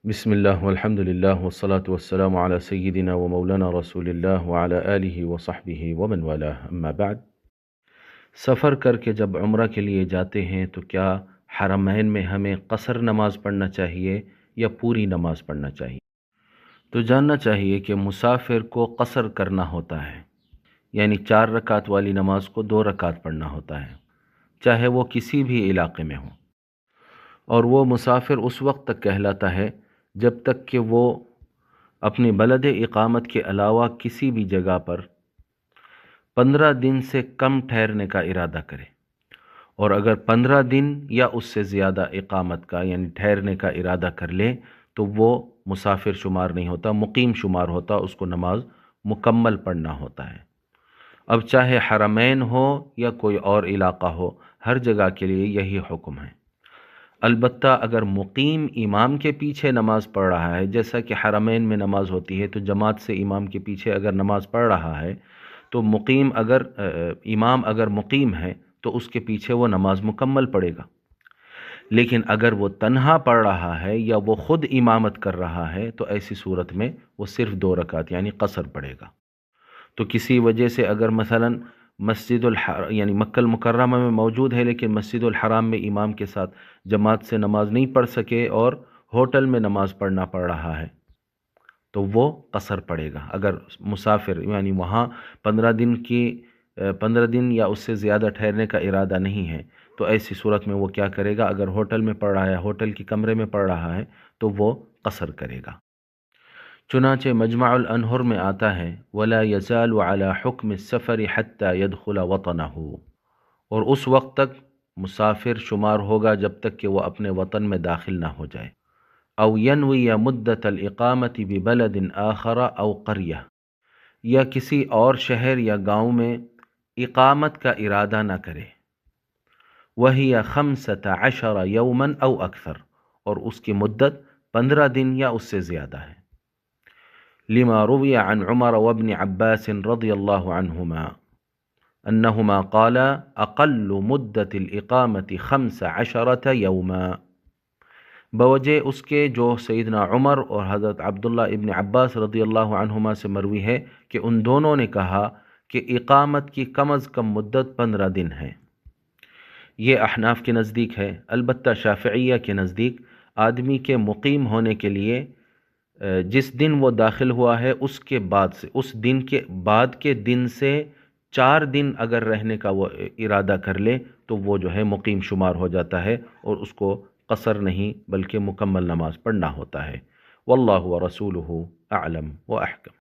بسم اللہ والحمد للہ والصلاة والسلام علی سیدنا و مولانا رسول اللہ وعلی آلہ وصحبہ ومن والاه اما بعد۔ سفر کر کے جب عمرہ کے لیے جاتے ہیں تو کیا حرمین میں ہمیں قصر نماز پڑھنا چاہیے یا پوری نماز پڑھنا چاہیے؟ تو جاننا چاہیے کہ مسافر کو قصر کرنا ہوتا ہے، یعنی 4 رکعت والی نماز کو 2 رکعت پڑھنا ہوتا ہے، چاہے وہ کسی بھی علاقے میں ہو، اور وہ مسافر اس وقت تک کہلاتا ہے جب تک کہ وہ اپنی بلد اقامت کے علاوہ کسی بھی جگہ پر 15 دن سے کم ٹھہرنے کا ارادہ کرے، اور اگر 15 دن یا اس سے زیادہ اقامت کا یعنی ٹھہرنے کا ارادہ کر لے تو وہ مسافر شمار نہیں ہوتا، مقیم شمار ہوتا، اس کو نماز مکمل پڑھنا ہوتا ہے۔ اب چاہے حرمین ہو یا کوئی اور علاقہ ہو، ہر جگہ کے لیے یہی حکم ہے۔ البتہ اگر مقیم امام کے پیچھے نماز پڑھ رہا ہے، جیسا کہ حرمین میں نماز ہوتی ہے، تو جماعت سے امام کے پیچھے اگر نماز پڑھ رہا ہے تو امام اگر مقیم ہے تو اس کے پیچھے وہ نماز مکمل پڑھے گا۔ لیکن اگر وہ تنہا پڑھ رہا ہے یا وہ خود امامت کر رہا ہے تو ایسی صورت میں وہ صرف 2 رکعت یعنی قصر پڑھے گا۔ تو کسی وجہ سے اگر مثلاً یعنی مکہ المکرمہ میں موجود ہے لیکن مسجد الحرام میں امام کے ساتھ جماعت سے نماز نہیں پڑھ سکے اور ہوٹل میں نماز پڑھنا پڑ رہا ہے تو وہ قصر پڑے گا۔ اگر مسافر یعنی وہاں 15 دن یا اس سے زیادہ ٹھہرنے کا ارادہ نہیں ہے تو ایسی صورت میں وہ کیا کرے گا؟ اگر ہوٹل میں پڑھ رہا ہے، ہوٹل کے کمرے میں پڑھ رہا ہے تو وہ قصر کرے گا۔ چنانچہ مجمع الانہر میں آتا ہے وَلَا يَزَالُ عَلَى حُكْمِ السَّفَرِ حَتَّى يَدْخُلَ وَطَنَهُ، اور اس وقت تک مسافر شمار ہوگا جب تک کہ وہ اپنے وطن میں داخل نہ ہو جائے۔ او ينوي مدت الاقامت ببلد آخر او قریہ، یا کسی اور شہر یا گاؤں میں اقامت کا ارادہ نہ کرے۔ وَهِيَ 15 يوما او اکثر، اور اس کی مدت 15 دن یا اس سے زیادہ ہے۔ لما روی عن عمر وابن عباس رضی اللہ عنہما انہما قالا اقل مدت الاقامت 15 یوما، بوجہ اس کے جو سیدنا عمر اور حضرت عبداللہ ابن عباس رضی اللہ عنہما سے مروی ہے کہ ان دونوں نے کہا کہ اقامت کی کم از کم مدت 15 دن ہے۔ یہ احناف کے نزدیک ہے، البتہ شافعیہ کے نزدیک آدمی کے مقیم ہونے کے لیے جس دن وہ داخل ہوا ہے اس کے بعد سے، اس دن کے بعد کے دن سے 4 دن اگر رہنے کا وہ ارادہ کر لے تو وہ جو ہے مقیم شمار ہو جاتا ہے اور اس کو قصر نہیں بلکہ مکمل نماز پڑھنا ہوتا ہے۔ واللہ ورسولہ اعلم و احکم۔